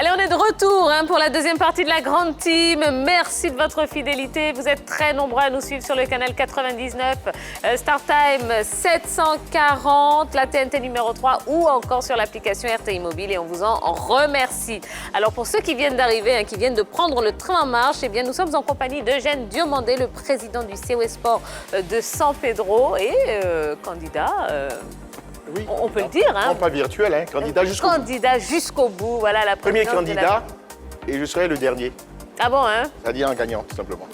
Allez, on est de retour pour la deuxième partie de la grande team. Merci de votre fidélité. Vous êtes très nombreux à nous suivre sur le canal 99, StarTime 740, la TNT numéro 3 ou encore sur l'application RTI Mobile et on vous en remercie. Alors pour ceux qui viennent d'arriver, qui viennent de prendre le train en marche, eh bien nous sommes en compagnie d'Eugène Diomandé, le président du COS Sport de San Pedro et candidat... Oui, on peut le dire. Non, pas virtuel, candidat jusqu'au bout. Candidat jusqu'au bout, voilà la premier candidat et je serai le dernier. Ah bon, C'est-à-dire un gagnant, tout simplement.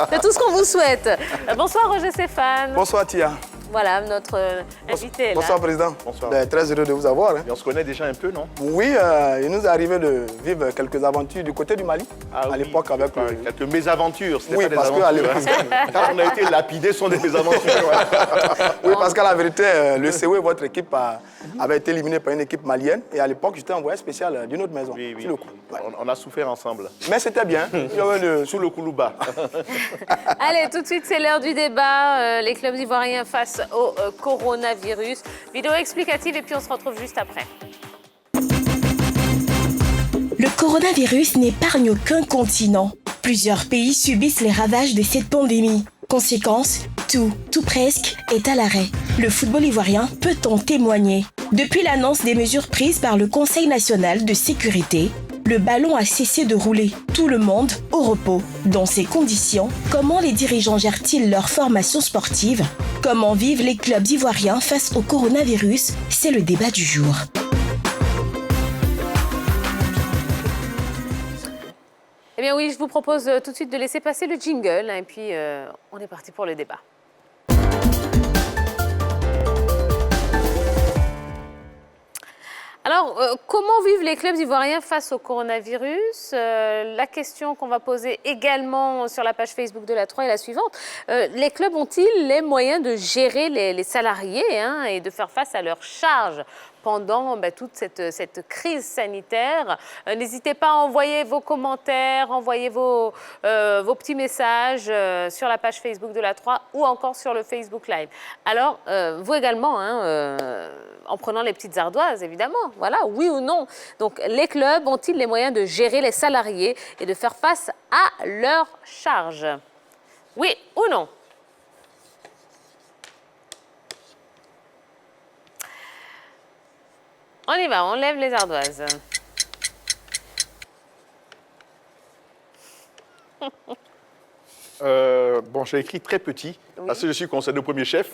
C'est tout ce qu'on vous souhaite. Bonsoir Roger Stéphane. Bonsoir Tia. Voilà notre invité. Là. Bonsoir Président. Bonsoir. Très heureux de vous avoir. Et on se connaît déjà un peu, non? Oui, il nous est arrivé de vivre quelques aventures du côté du Mali. À l'époque avec quelques mésaventures, c'était oui, pas des parce aventures. Quand on a été lapidés, ce sont des mésaventures. Oui, parce qu'à la vérité, le COE, votre équipe avait été éliminée par une équipe malienne. Et à l'époque, j'étais envoyé spécial d'une autre maison. Oui, oui. Sur le coup. Ouais. On a souffert ensemble. Mais c'était bien. Sous le Koulouba. Allez, tout de suite, c'est l'heure du débat. Les clubs ivoiriens face au coronavirus. Vidéo explicative et puis on se retrouve juste après. Le coronavirus n'épargne aucun continent. Plusieurs pays subissent les ravages de cette pandémie. Conséquence, tout presque est à l'arrêt. Le football ivoirien peut en témoigner. Depuis l'annonce des mesures prises par le Conseil national de sécurité, le ballon a cessé de rouler, tout le monde au repos. Dans ces conditions, comment les dirigeants gèrent-ils leur formation sportive? Comment vivent les clubs ivoiriens face au coronavirus? C'est le débat du jour. Eh bien oui, je vous propose tout de suite de laisser passer le jingle et puis on est parti pour le débat. Alors, comment vivent les clubs ivoiriens face au coronavirus? La question qu'on va poser également sur la page Facebook de la 3 est la suivante. Les clubs ont-ils les moyens de gérer les salariés et de faire face à leurs charges pendant toute cette crise sanitaire? N'hésitez pas à envoyer vos commentaires, envoyer vos petits messages sur la page Facebook de la 3 ou encore sur le Facebook Live. Alors, vous également, en prenant les petites ardoises, évidemment. Voilà, oui ou non. Donc, les clubs ont-ils les moyens de gérer les salariés et de faire face à leurs charges? Oui ou non? On y va, on lève les ardoises. Bon, j'ai écrit très petit, parce que je suis conseiller de premier chef.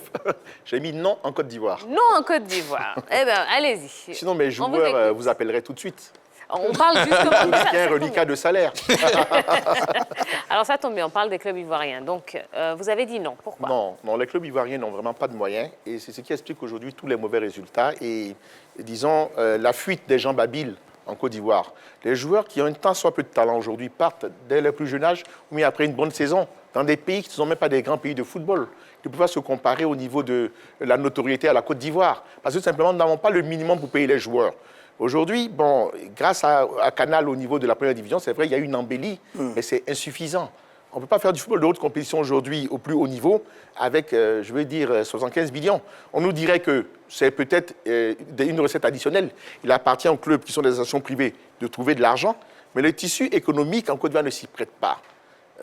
J'ai mis non en Côte d'Ivoire. Non en Côte d'Ivoire. Eh bien, allez-y. Sinon, mes joueurs vous appelleraient tout de suite. On parle justement de ça. Un reliquat de salaire. Alors ça tombe bien, on parle des clubs ivoiriens. Donc, vous avez dit non. Pourquoi? Non, les clubs ivoiriens n'ont vraiment pas de moyens. Et c'est ce qui explique aujourd'hui tous les mauvais résultats. Et disons, la fuite des jambes habiles en Côte d'Ivoire. Les joueurs qui ont un tant soit peu de talent aujourd'hui partent dès le plus jeune âge ou bien après une bonne saison dans des pays qui ne sont même pas des grands pays de football. Ils ne peuvent pas se comparer au niveau de la notoriété à la Côte d'Ivoire. Parce que simplement, nous n'avons pas le minimum pour payer les joueurs. Aujourd'hui, bon, grâce à Canal au niveau de la première division, c'est vrai, il y a une embellie, mais c'est insuffisant. On ne peut pas faire du football de haute compétition aujourd'hui au plus haut niveau avec, 75 millions. On nous dirait que c'est peut-être une recette additionnelle. Il appartient aux clubs qui sont des associations privées de trouver de l'argent, mais le tissu économique en Côte d'Ivoire ne s'y prête pas.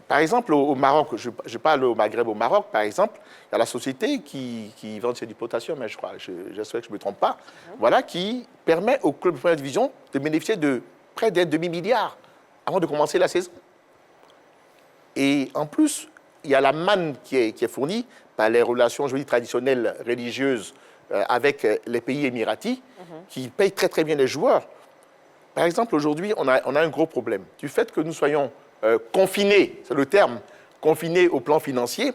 Par exemple, au Maroc, je parle au Maghreb, au Maroc, par exemple, il y a la société qui vend du potassium, je crois, j'espère que je ne me trompe pas, voilà, qui permet aux clubs de première division de bénéficier de près d'un demi-milliard avant de commencer la saison. Et en plus, il y a la manne qui est fournie par les relations, traditionnelles, religieuses avec les pays émiratis, qui payent très très bien les joueurs. Par exemple, aujourd'hui, on a un gros problème. Du fait que nous soyons confinés, c'est le terme, confinés au plan financier,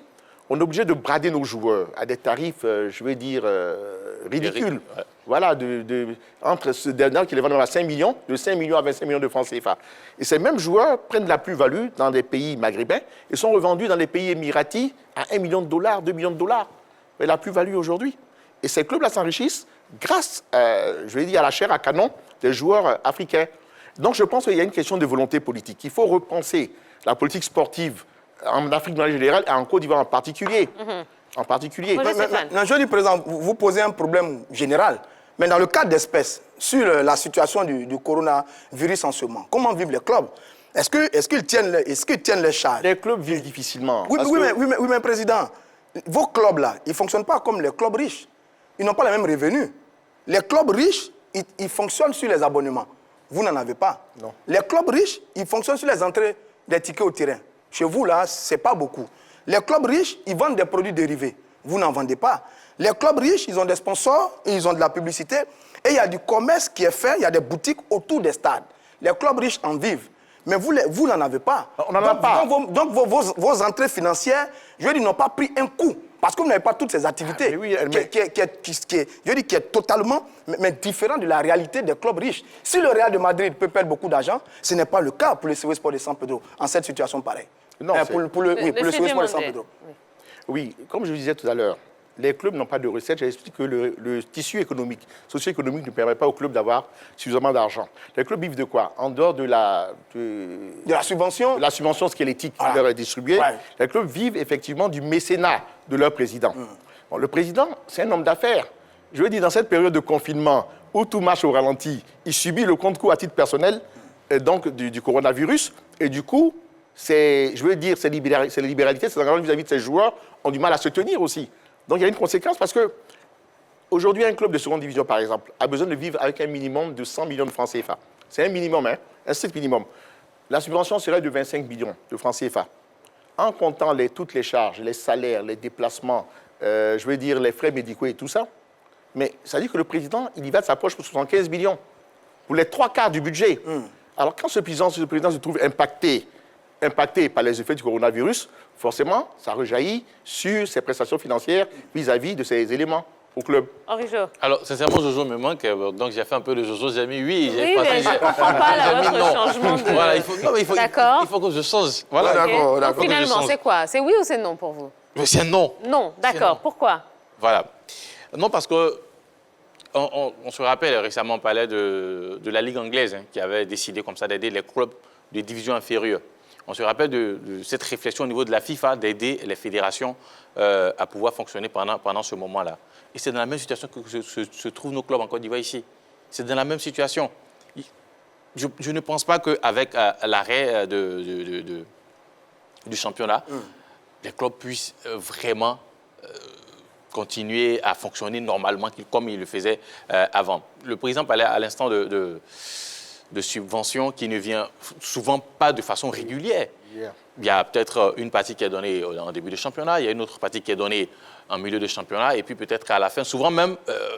on est obligé de brader nos joueurs à des tarifs, ridicules. Ouais. Voilà, entre ce dernier qui les vend à 5 millions, de 5 millions à 25 millions de francs CFA. Et ces mêmes joueurs prennent de la plus-value dans des pays maghrébins et sont revendus dans les pays émiratis à 1 million de dollars, 2 millions de dollars. Et la plus-value aujourd'hui. Et ces clubs-là s'enrichissent grâce, à la chair à canon des joueurs africains. Donc je pense qu'il y a une question de volonté politique. Il faut repenser la politique sportive en Afrique de manière générale et en Côte d'Ivoire en particulier. En particulier. Non, je dis, Président, vous posez un problème général. Mais dans le cas d'espèce, sur la situation du coronavirus en ce moment, comment vivent les clubs? Est-ce qu'ils tiennent les charges? Les clubs vivent difficilement. Oui, mais Président, vos clubs-là, ils ne fonctionnent pas comme les clubs riches. Ils n'ont pas les mêmes revenus. Les clubs riches, ils fonctionnent sur les abonnements. Vous n'en avez pas. Non. Les clubs riches, ils fonctionnent sur les entrées des tickets au terrain. Chez vous, là, ce n'est pas beaucoup. Les clubs riches, ils vendent des produits dérivés. Vous n'en vendez pas. Les clubs riches, ils ont des sponsors, ils ont de la publicité. Et il y a du commerce qui est fait, il y a des boutiques autour des stades. Les clubs riches en vivent. Mais vous n'en avez pas. On n'en a pas. Donc vos entrées financières, je veux dire, n'ont pas pris un coup. Parce que vous n'avez pas toutes ces activités qui est totalement différent de la réalité des clubs riches. Si le Real de Madrid peut perdre beaucoup d'argent, ce n'est pas le cas pour le CW Sport de San Pedro, en cette situation pareille. Non, pour le CW Sport de San Pedro. Oui, comme je vous disais tout à l'heure, les clubs n'ont pas de recettes. J'explique que le tissu économique, socio-économique ne permet pas aux clubs d'avoir suffisamment d'argent. Les clubs vivent de quoi? En dehors de la subvention, la subvention squelettique qui leur est distribuée, les clubs vivent effectivement du mécénat de leur président. Bon, le président, c'est un homme d'affaires. Je veux dire, dans cette période de confinement où tout marche au ralenti, il subit le contre-coup à titre personnel donc du coronavirus. Et du coup, ces libéralités, ces engagements vis-à-vis de ces joueurs ont du mal à se tenir aussi. Donc il y a une conséquence parce que aujourd'hui, un club de seconde division, par exemple, a besoin de vivre avec un minimum de 100 millions de francs CFA. C'est un minimum, hein, un strict minimum. La subvention serait de 25 millions de francs CFA. En comptant toutes les charges, les salaires, les déplacements, je veux dire les frais médicaux et tout ça, mais ça veut dire que le président, il y va de sa poche pour 75 millions, pour les 3/4 du budget. Alors quand ce président se trouve impacté par les effets du coronavirus, forcément, ça rejaillit sur ses prestations financières vis-à-vis de ces éléments au club. Henri Jo. Alors, sincèrement, Jojo me manque, donc j'ai fait un peu de Jojo. J'ai mis oui. Oui, mais je ne comprends pas votre changement de... Voilà, il faut que je change. Voilà, d'accord. Donc, finalement, c'est quoi? C'est oui ou c'est non pour vous? C'est non. Non, d'accord. Pourquoi? Voilà. Non, parce que on se rappelle, récemment, on parlait de la Ligue anglaise qui avait décidé comme ça d'aider les clubs de division inférieure. On se rappelle de cette réflexion au niveau de la FIFA d'aider les fédérations à pouvoir fonctionner pendant ce moment-là. Et c'est dans la même situation que se trouvent nos clubs en Côte d'Ivoire ici. C'est dans la même situation. Je ne pense pas qu'avec l'arrêt du championnat, les clubs puissent vraiment continuer à fonctionner normalement comme ils le faisaient avant. Le président parlait à l'instant de subventions qui ne vient souvent pas de façon régulière. Il y a peut-être une partie qui est donnée en début de championnat, il y a une autre partie qui est donnée en milieu de championnat, et puis peut-être à la fin. Souvent même,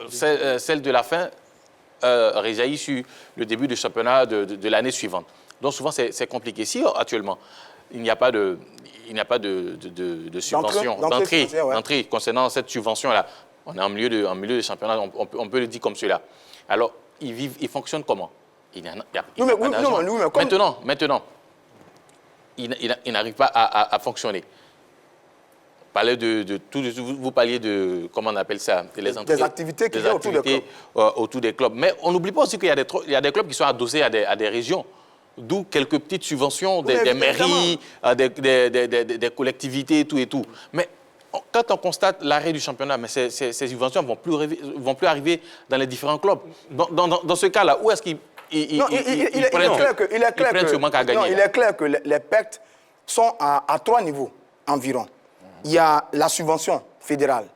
celle de la fin réjaillit sur le début du championnat de l'année suivante. Donc souvent, c'est compliqué. Si actuellement, il n'y a pas de subvention, d'entrée concernant cette subvention-là, on est en milieu de championnat, on peut le dire comme cela. Alors, ils fonctionnent comment? Maintenant, il n'arrive pas à fonctionner. Vous parliez de, comment on appelle ça? Des activités qui sont autour des clubs. Mais on n'oublie pas aussi qu'il y a des clubs qui sont adossés à des régions. D'où quelques petites subventions des mairies, des collectivités et tout. Mais quand on constate l'arrêt du championnat, mais ces subventions ne vont plus arriver dans les différents clubs. Dans ce cas-là, où est-ce qu'ils prennent ce manque à gagner? Il est clair que les pertes sont à 3 niveaux environ. Il y a la subvention fédérale,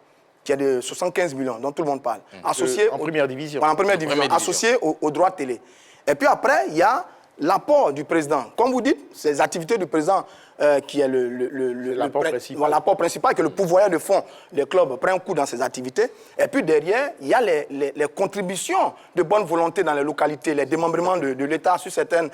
qui est de 75 millions, dont tout le monde parle. Associée en première division. En première division, associée aux droits télé. Et puis après, il y a l'apport du président. Comme vous dites, ces activités du président qui est l'apport principal, que le pourvoyeur de fonds, les clubs prennent un coup dans ces activités. Et puis derrière, il y a les contributions de bonne volonté dans les localités, les démembrements de l'État sur certaines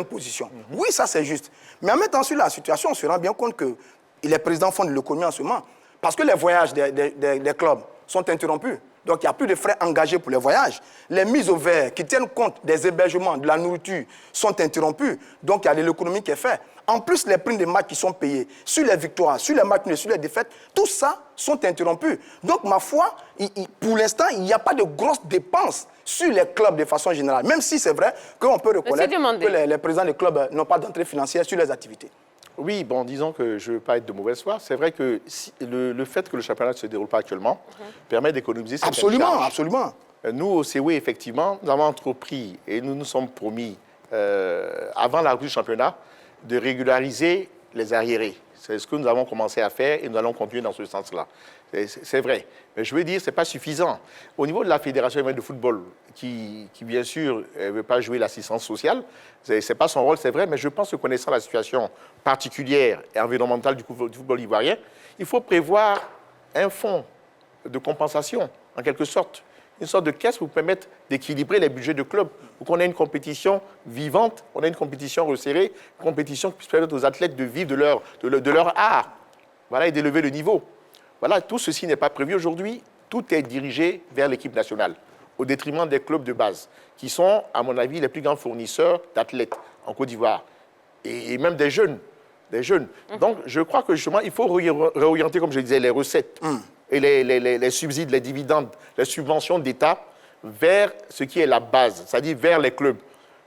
positions. Oui, ça c'est juste. Mais en mettant sur la situation, on se rend bien compte que les présidents font de l'économie en ce moment. Parce que les voyages des clubs sont interrompus. Donc, il n'y a plus de frais engagés pour les voyages. Les mises au vert qui tiennent compte des hébergements, de la nourriture, sont interrompues. Donc, il y a de l'économie qui est faite. En plus, les primes des matchs qui sont payés, sur les victoires, sur les matchs nuls, sur les défaites, tout ça sont interrompus. Donc, ma foi, pour l'instant, il n'y a pas de grosses dépenses sur les clubs de façon générale. Même si c'est vrai qu'on peut reconnaître que les présidents des clubs n'ont pas d'entrée financière sur les activités. Oui, bon, disons que je ne veux pas être de mauvaise foi. C'est vrai que le fait que le championnat ne se déroule pas actuellement permet d'économiser certaines charges. Absolument. Nous, au COE, effectivement, nous avons entrepris et nous nous sommes promis, avant la reprise du championnat, de régulariser les arriérés. C'est ce que nous avons commencé à faire et nous allons continuer dans ce sens-là. C'est vrai. Mais je veux dire, ce n'est pas suffisant. Au niveau de la Fédération de football, qui bien sûr, ne veut pas jouer l'assistance sociale, ce n'est pas son rôle, c'est vrai, mais je pense que connaissant la situation particulière et environnementale du football ivoirien, il faut prévoir un fonds de compensation, en quelque sorte. Une sorte de caisse pour permettre d'équilibrer les budgets de club, pour qu'on ait une compétition vivante, on ait une compétition resserrée, une compétition qui puisse permettre aux athlètes de vivre de leur art, voilà, et d'élever le niveau. Voilà, tout ceci n'est pas prévu aujourd'hui. Tout est dirigé vers l'équipe nationale, au détriment des clubs de base, qui sont, à mon avis, les plus grands fournisseurs d'athlètes en Côte d'Ivoire, et même des jeunes. Donc, je crois que justement, il faut réorienter, comme je disais, les recettes et les subsides, les dividendes, les subventions d'État vers ce qui est la base, c'est-à-dire vers les clubs.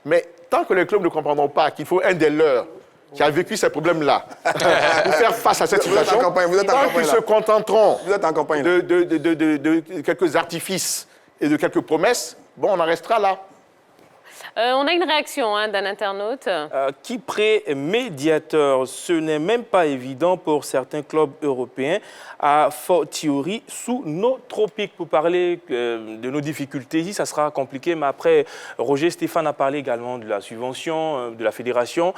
Mais tant que les clubs ne comprendront pas qu'il faut un des leurs qui a vécu ces problèmes-là pour faire face à cette situation, tant qu'ils se contenteront de quelques artifices et de quelques promesses, bon, on en restera là. On a une réaction d'un internaute. Qui pré-médiateur, ce n'est même pas évident pour certains clubs européens, à fortiori sous nos tropiques. Pour parler de nos difficultés, ici, ça sera compliqué, mais après, Roger Stéphane a parlé également de la subvention, de la fédération.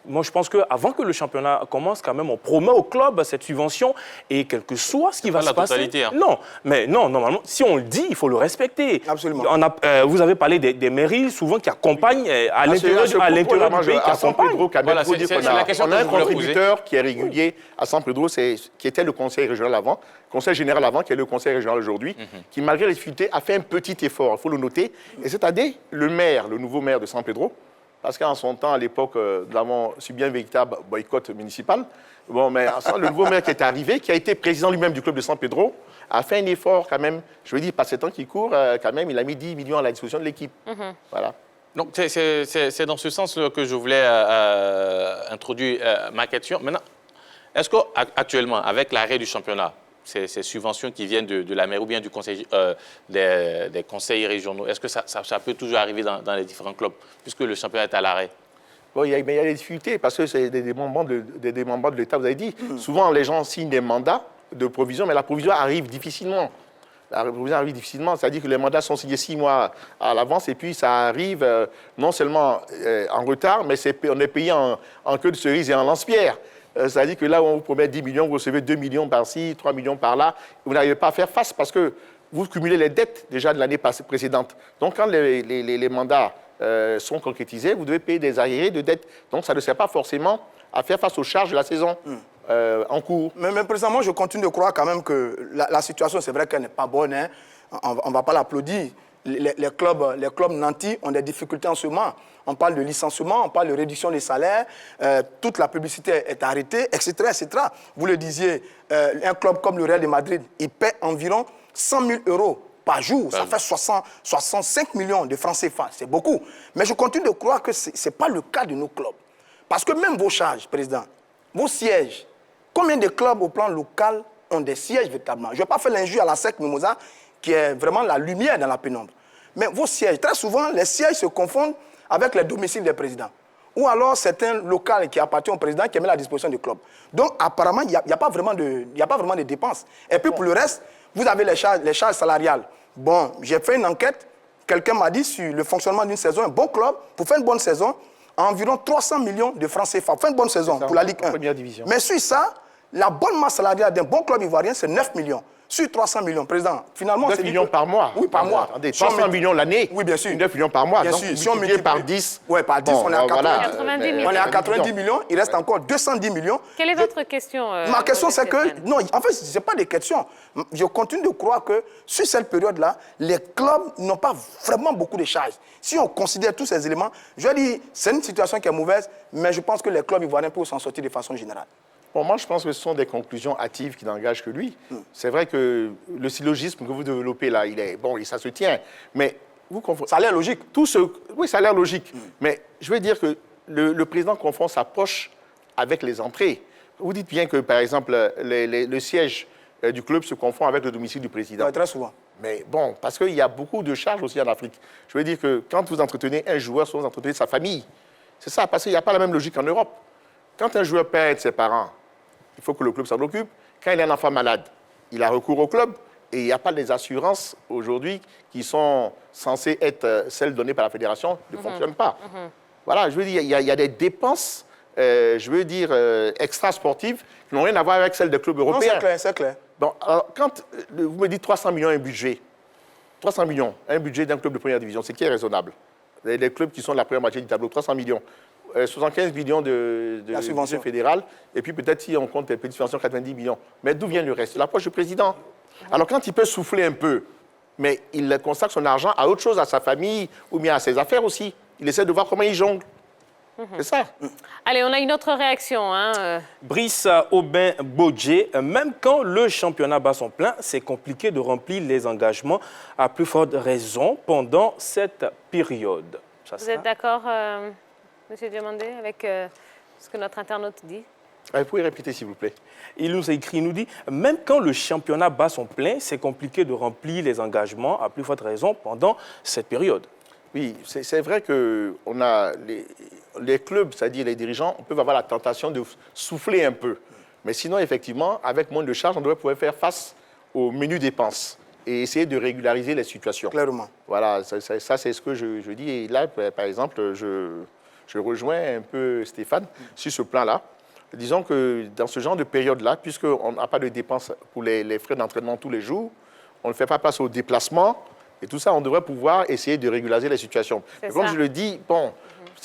Moi, je pense qu'avant que le championnat commence, quand même, on promet au club cette subvention et quel que soit ce qui va se passer. Totalité, hein. Non, mais non, normalement, si on le dit, il faut le respecter. Absolument. Vous avez parlé des mairies, souvent, qui accompagnent à l'intérieur du pays, qui accompagnent. Voilà, c'est on a un contributeur qui est régulier à San Pedro, qui était le conseil régional avant, conseil général avant, qui est le conseil régional aujourd'hui, qui, malgré les difficultés, a fait un petit effort, il faut le noter. Et cette année, le nouveau maire de San Pedro, parce qu'en son temps, à l'époque, nous avons subi un véritable boycott municipal. Bon, mais le nouveau maire qui est arrivé, qui a été président lui-même du club de San Pedro, a fait un effort quand même. Je veux dire, par ces temps qui courent, quand même, il a mis 10 millions à la disposition de l'équipe. Voilà. Donc, c'est dans ce sens que je voulais introduire ma question. Maintenant, est-ce qu'actuellement, avec l'arrêt du championnat, ces subventions qui viennent de la mairie ou bien du conseil, des conseils régionaux, est-ce que ça peut toujours arriver dans les différents clubs, puisque le championnat est à l'arrêt? Bon, il y a des difficultés, parce que c'est des démembrements de l'État, vous avez dit. Souvent, les gens signent des mandats de provision, mais la provision arrive difficilement. C'est-à-dire que les mandats sont signés 6 mois à l'avance, et puis ça arrive non seulement en retard, mais on est payé en queue de cerise et en lance-pierre. C'est-à-dire que là où on vous promet 10 millions, vous recevez 2 millions par-ci, 3 millions par-là. Vous n'arrivez pas à faire face parce que vous cumulez les dettes déjà de l'année précédente. Donc, quand les mandats sont concrétisés, vous devez payer des arriérés de dettes. Donc, ça ne sert pas forcément à faire face aux charges de la saison en cours. Mais précisément, moi, je continue de croire quand même que la situation, c'est vrai qu'elle n'est pas bonne. Hein. On ne va pas l'applaudir. Les clubs nantis ont des difficultés en ce moment. On parle de licenciement, on parle de réduction des salaires, toute la publicité est arrêtée, etc., etc. Vous le disiez, un club comme le Real de Madrid, il paie environ 100 000 euros par jour. Ça fait 65 millions de francs CFA, c'est beaucoup. Mais je continue de croire que ce n'est pas le cas de nos clubs. Parce que même vos charges, Président, vos sièges, combien de clubs au plan local ont des sièges véritablement? Je ne vais pas faire l'injure à la SEC Mimosa, qui est vraiment la lumière dans la pénombre. Mais vos sièges, très souvent, les sièges se confondent avec les domiciles des présidents. Ou alors, c'est un local qui appartient au président qui met à la disposition du club. Donc, apparemment, il n'y a pas vraiment de dépenses. Et puis, pour le reste, vous avez les charges salariales. Bon, j'ai fait une enquête. Quelqu'un m'a dit sur le fonctionnement d'une saison, un bon club, pour faire une bonne saison, environ 300 millions de francs CFA. Pour faire une bonne saison pour la Ligue 1. Première division. Mais sur ça, la bonne masse salariale d'un bon club ivoirien, c'est 9 millions. Sur 300 millions, Président, finalement... 9 millions par mois. Oui, par mois. Attendez, 300 millions l'année. Oui, bien sûr. 9 millions par mois. Bien donc, sûr. Si on multiplié multiplie par 10... Oui, par 10, bon, on est à 90 millions. On est à 90 millions. Il reste encore 210 millions. Quelle est votre question Ma question, c'est que... Non, en fait, ce n'est pas des questions. Je continue de croire que sur cette période-là, les clubs n'ont pas vraiment beaucoup de charges. Si on considère tous ces éléments, je veux dire, c'est une situation qui est mauvaise, mais je pense que les clubs ivoiriens peuvent s'en sortir de façon générale. Bon, moi, je pense que ce sont des conclusions hâtives qui n'engagent que lui. C'est vrai que le syllogisme que vous développez là, ça se tient. Mais ça a l'air logique. Oui, ça a l'air logique. Mais je veux dire que le président confond sa poche avec les entrées. Vous dites bien que, par exemple, le siège du club se confond avec le domicile du président. Ouais, très souvent. Mais bon, parce qu'il y a beaucoup de charges aussi en Afrique. Je veux dire que quand vous entretenez un joueur, soit vous entretenez sa famille. C'est ça, parce qu'il n'y a pas la même logique en Europe. Quand un joueur perd ses parents, il faut que le club s'en occupe. Quand il a un enfant malade, il a recours au club. Et il n'y a pas les assurances aujourd'hui qui sont censées être celles données par la fédération, ne fonctionnent pas. Voilà, je veux dire, il y a des dépenses, extra-sportives qui n'ont rien à voir avec celles des clubs européens. Non, c'est clair. Bon, alors, quand vous me dites 300 millions un budget, 300 millions, un budget d'un club de première division, c'est qui est raisonnable? Les clubs qui sont de la première moitié du tableau, 300 millions. 75 millions de subvention fédérale, et puis peut-être si on compte les petites subventions, 90 millions. Mais d'où vient le reste? L'approche du président. Alors quand il peut souffler un peu, mais il consacre son argent à autre chose, à sa famille, ou bien à ses affaires aussi. Il essaie de voir comment il jongle. C'est ça. Allez, on a une autre réaction. Brice Aubin-Bodje, même quand le championnat bat son plein, c'est compliqué de remplir les engagements à plus forte raison pendant cette période. Vous êtes d'accord, M. Diomandé, avec ce que notre internaute dit? Vous pouvez répéter, s'il vous plaît. Il nous a écrit, il nous dit, même quand le championnat bat son plein, c'est compliqué de remplir les engagements à plus forte raison pendant cette période. Oui, c'est vrai que on a les clubs, c'est-à-dire les dirigeants, on peut avoir la tentation de souffler un peu. Mais sinon, effectivement, avec moins de charges, on devrait pouvoir faire face aux menus dépenses et essayer de régulariser les situations. Clairement. Voilà, ça c'est ce que je dis. Et là, par exemple, je rejoins un peu Stéphane sur ce plan-là. Disons que dans ce genre de période-là, puisqu'on n'a pas de dépenses pour les frais d'entraînement tous les jours, on ne fait pas place aux déplacements, et tout ça, on devrait pouvoir essayer de régulariser la situation. Comme je le dis, bon,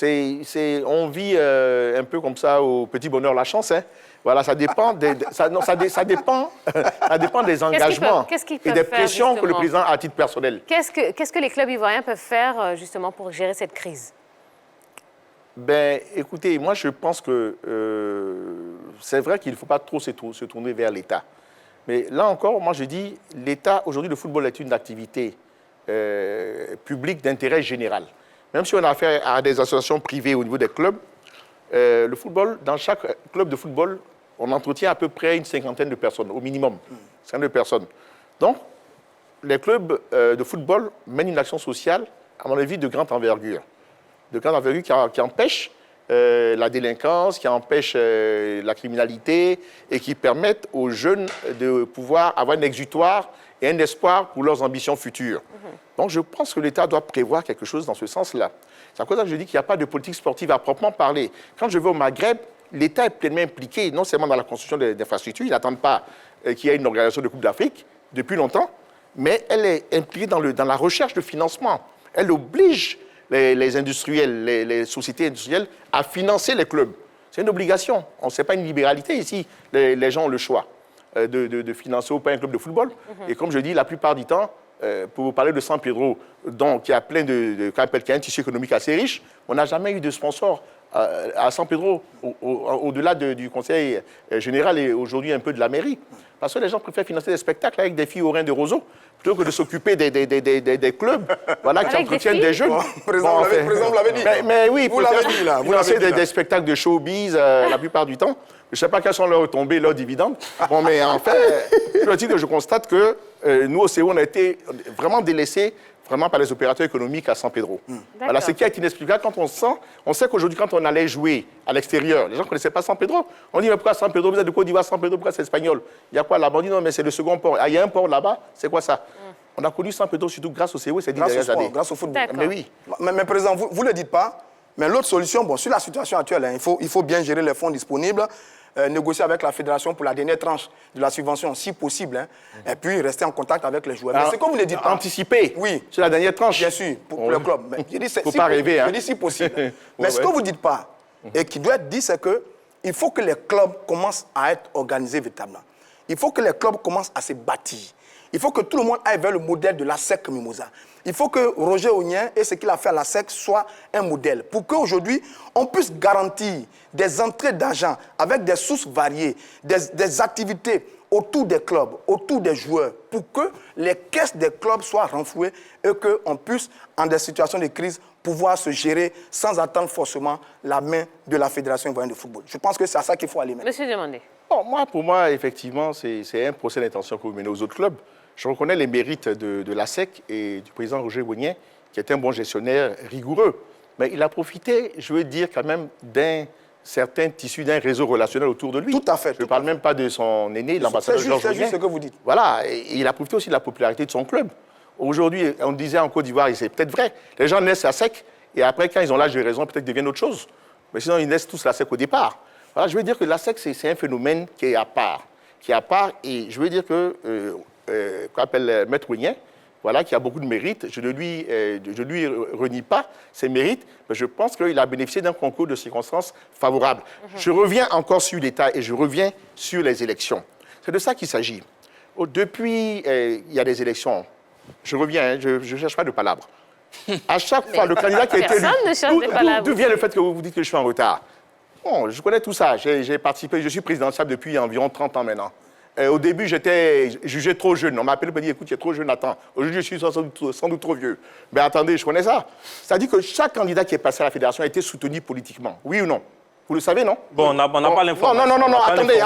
on vit un peu comme ça au petit bonheur la chance. Hein. Voilà, ça dépend ça dépend des engagements et des pressions que le président a à titre personnel. Qu'est-ce que les clubs ivoiriens peuvent faire justement pour gérer cette crise? Ben, écoutez, moi je pense que c'est vrai qu'il ne faut pas trop se tourner vers l'État. Mais là encore, moi je dis, l'État, aujourd'hui le football est une activité publique d'intérêt général. Même si on a affaire à des associations privées au niveau des clubs, le football, dans chaque club de football, on entretient à peu près une cinquantaine de personnes, au minimum, 50 de personnes. Donc, les clubs de football mènent une action sociale, à mon avis, de grande envergure. De grande envergure qui empêche la délinquance, qui empêche la criminalité et qui permettent aux jeunes de pouvoir avoir un exutoire et un espoir pour leurs ambitions futures. Donc je pense que l'État doit prévoir quelque chose dans ce sens-là. C'est à cause de ça que je dis qu'il n'y a pas de politique sportive à proprement parler. Quand je vais au Maghreb, l'État est pleinement impliqué, non seulement dans la construction des infrastructures, ils n'attendent pas qu'il y ait une organisation de Coupe d'Afrique depuis longtemps, mais elle est impliquée dans la recherche de financement. Elle oblige les industriels, les sociétés industrielles à financer les clubs. C'est une obligation. On ne sait pas une libéralité ici. Les gens ont le choix de financer ou pas un club de football. Et comme je dis, la plupart du temps, pour vous parler de San Pedro, donc il y a plein qui a un tissu économique assez riche, on n'a jamais eu de sponsor à San Pedro, au-delà du conseil général et aujourd'hui un peu de la mairie. Parce que les gens préfèrent financer des spectacles avec des filles au rein de roseau plutôt que de s'occuper des clubs voilà, qui entretiennent des jeunes. Président, vous l'avez dit. Mais oui, vous l'avez dit là. Vous lancez des spectacles de showbiz la plupart du temps. Je ne sais pas quelles sont leurs retombées, leurs dividendes. Bon, mais en fait, je constate que nous, au CO, on a été vraiment délaissés vraiment par les opérateurs économiques à San Pedro. Voilà, ce qui est inexplicable quand on sait qu'aujourd'hui, quand on allait jouer à l'extérieur, les gens ne connaissaient pas San Pedro. On dit, mais pourquoi San Pedro? Vous êtes de Côte d'Ivoire, San Pedro, pourquoi c'est espagnol? Il y a quoi là-bas? On dit, non, mais c'est le second port. Ah, il y a un port là-bas, c'est quoi ça? On a connu San Pedro surtout grâce au CO ces 10 dernières années. Grâce au football. Mais oui. Mais président, vous ne le dites pas, mais l'autre solution, bon, sur la situation actuelle, hein, il faut bien gérer les fonds disponibles, négocier avec la fédération pour la dernière tranche de la subvention, si possible, hein, et puis rester en contact avec les joueurs. Mais c'est comme vous le dites pas. Anticiper. Oui. Sur la dernière tranche. Bien sûr, pour le club. Mais je dis, faut pas rêver. Je dis si possible. Mais ce que vous ne dites pas, et qui doit être dit, c'est qu'il faut que les clubs commencent à être organisés véritablement. Il faut que les clubs commencent à se bâtir. Il faut que tout le monde aille vers le modèle de la SEC Mimosa. Il faut que Roger Ognien et ce qu'il a fait à la SEC soit un modèle pour qu'aujourd'hui, on puisse garantir des entrées d'argent avec des sources variées, des activités autour des clubs, autour des joueurs, pour que les caisses des clubs soient renflouées et qu'on puisse, en des situations de crise, pouvoir se gérer sans attendre forcément la main de la Fédération ivoirienne de football. Je pense que c'est à ça qu'il faut aller maintenant. Monsieur Diomandé. Bon, pour moi, effectivement, c'est un procès d'intention que vous menez aux autres clubs. Je reconnais les mérites de l'ASEC et du président Roger Wagner, qui est un bon gestionnaire rigoureux. Mais il a profité, je veux dire, quand même, d'un certain tissu, d'un réseau relationnel autour de lui. Tout à fait. Je ne parle même pas de son aîné, l'ambassadeur Georges Wagner. C'est juste ce que vous dites. Voilà, et il a profité aussi de la popularité de son club. Aujourd'hui, on disait en Côte d'Ivoire, et c'est peut-être vrai, les gens naissent à sec, et après, quand ils ont l'âge de raison, peut-être deviennent autre chose. Mais sinon, ils naissent tous à sec au départ. Voilà, je veux dire que la sec, c'est un phénomène qui est à part. Et je veux dire que, qu'appelle Maître Wagner, voilà, qui a beaucoup de mérite. Je ne lui renie pas ses mérites, mais je pense qu'il a bénéficié d'un concours de circonstances favorables. Je reviens encore sur l'État et je reviens sur les élections. C'est de ça qu'il s'agit. Depuis, il y a des élections. Je reviens, hein, je ne cherche pas de palabres. À chaque fois, le candidat qui a été élu... Personne ne cherche des palabres. D'où vient le fait que vous dites que je suis en retard? Bon, je connais tout ça. J'ai participé, je suis présidentiable depuis environ 30 ans maintenant. Au début, j'étais jugé trop jeune. On m'a appelé pour dire, écoute, tu es trop jeune, attends. Aujourd'hui, je suis sans doute trop vieux. Mais attendez, je connais ça. C'est-à-dire que chaque candidat qui est passé à la fédération a été soutenu politiquement. Oui ou non? Vous le savez, non? Bon, on n'a pas l'information. Non, attendez.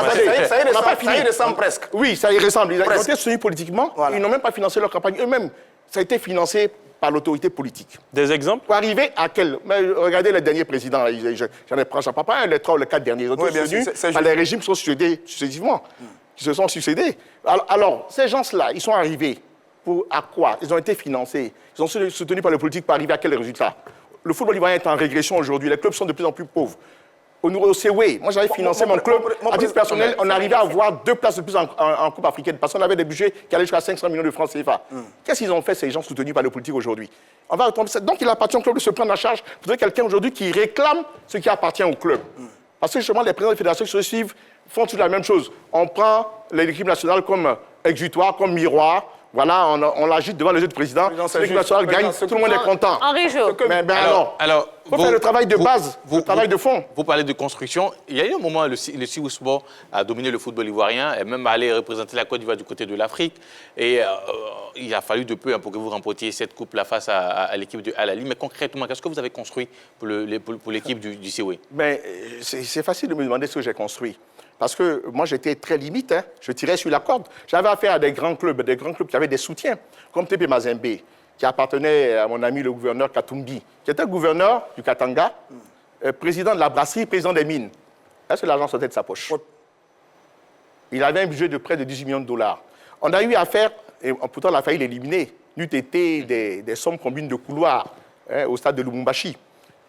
Ça y ressemble presque. Oui, ça y ressemble. Ils ont été soutenus politiquement. Voilà. Ils n'ont même pas financé leur campagne eux-mêmes. Ça a été financé par l'autorité politique. Des exemples? Pour arriver à quel... Mais regardez les derniers présidents, j'en prends pas un, les 3 ou les 4 derniers. Ils ont été soutenus par les régimes qui sont succédés successivement. Qui se sont succédés. Alors, ces gens-là, ils sont arrivés à quoi? Ils ont été financés. Ils sont soutenus par les politiques pour arriver à quel résultat? Le football ivoirien est en régression aujourd'hui. Les clubs sont de plus en plus pauvres. Au CEWE, moi j'avais financé mon club. À titre personnel, on arrivait à avoir 2 places de plus en Coupe africaine parce qu'on avait des budgets qui allaient jusqu'à 500 millions de francs CFA. Qu'est-ce qu'ils ont fait, ces gens soutenus par les politiques aujourd'hui? Donc il appartient au club de se prendre en charge pour trouver quelqu'un aujourd'hui qui réclame ce qui appartient au club. Parce que justement, les présidents de fédérations qui se suivent font toute la même chose. On prend l'équipe nationale comme exutoire, comme miroir. Voilà, on l'agite devant les autres présidents. L'équipe nationale gagne, tout le monde est content. Henri Jo. Alors, il faut faire le travail de base, le travail de fond. Vous parlez de construction. Il y a eu un moment, le Siwou Sport a dominé le football ivoirien et même allé représenter la Côte d'Ivoire du côté de l'Afrique. Et il a fallu de peu pour que vous remportiez cette coupe-là face à l'équipe de Al Ahly. Mais concrètement, qu'est-ce que vous avez construit pour l'équipe du CEWE? C'est facile de me demander ce que j'ai construit. Parce que moi, j'étais très limite, hein. Je tirais sur la corde. J'avais affaire à des grands clubs qui avaient des soutiens, comme TP Mazembe, qui appartenait à mon ami le gouverneur Katumbi, qui était gouverneur du Katanga, président de la brasserie, président des mines. Est-ce que l'argent sortait de sa poche? Il avait un budget de près de 18 millions de dollars. On a eu affaire, et pourtant on a failli l'éliminer, n'eût été des sommes combines de couloirs au stade de Lubumbashi.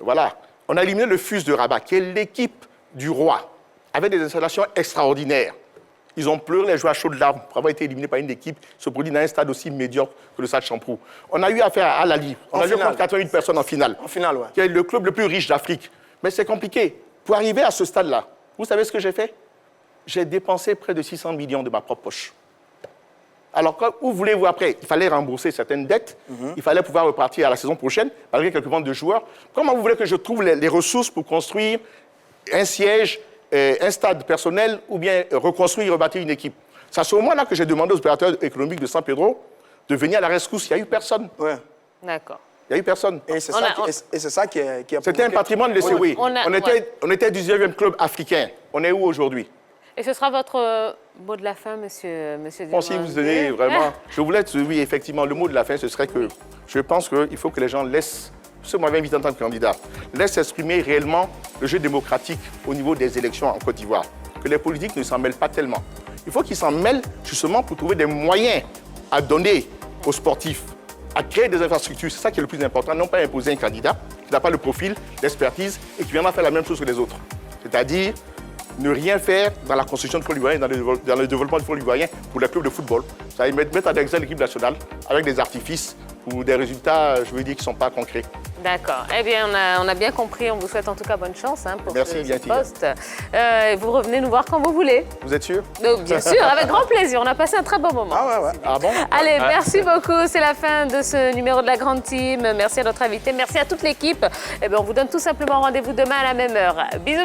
Voilà. On a éliminé le FUS de Rabat, qui est l'équipe du roi, avec des installations extraordinaires. Ils ont pleuré les joueurs à chaudes larmes pour avoir été éliminés par une équipe qui se produit dans un stade aussi médiocre que le stade Champrou. On a eu affaire à Al Ahly. On a joué contre 88 personnes en finale. En finale, oui. Qui est le club le plus riche d'Afrique. Mais c'est compliqué. Pour arriver à ce stade-là, vous savez ce que j'ai fait? J'ai dépensé près de 600 millions de ma propre poche. Alors, où voulez-vous après? Il fallait rembourser certaines dettes. Il fallait pouvoir repartir à la saison prochaine, malgré quelques ventes de joueurs. Comment vous voulez que je trouve les ressources pour construire un siège, un stade personnel ou bien reconstruire et rebâtir une équipe? C'est à ce moment-là que j'ai demandé aux opérateurs économiques de San Pedro de venir à la rescousse. Il n'y a eu personne. Ouais. D'accord. Il n'y a eu personne. Et c'est ça qui a C'était un patrimoine laissé, oui. On était 19e club africain. On est où aujourd'hui? Et ce sera votre mot de la fin, monsieur Bon, si vous donnez vraiment... Je voulais, oui, effectivement, le mot de la fin, ce serait que je pense qu'il faut que les gens laissent, ce que m'avait invité en tant que candidat, laissent exprimer réellement le jeu démocratique au niveau des élections en Côte d'Ivoire. Que les politiques ne s'en mêlent pas tellement. Il faut qu'ils s'en mêlent justement pour trouver des moyens à donner aux sportifs, à créer des infrastructures. C'est ça qui est le plus important, non pas imposer un candidat qui n'a pas le profil, l'expertise et qui viendra faire la même chose que les autres. C'est-à-dire ne rien faire dans la construction du football ivoirien, dans le développement du football ivoirien pour les clubs de football. Ça va mettre en exemple l'équipe nationale avec des artifices ou des résultats, je veux dire, qui ne sont pas concrets. D'accord. Eh bien, on a bien compris. On vous souhaite en tout cas bonne chance pour ce poste. Vous revenez nous voir quand vous voulez. Vous êtes sûr? Bien sûr, avec grand plaisir. On a passé un très bon moment. Ah bon? Allez, merci beaucoup. C'est la fin de ce numéro de la Grande Team. Merci à notre invité. Merci à toute l'équipe. Eh bien, on vous donne tout simplement rendez-vous demain à la même heure. Bisous.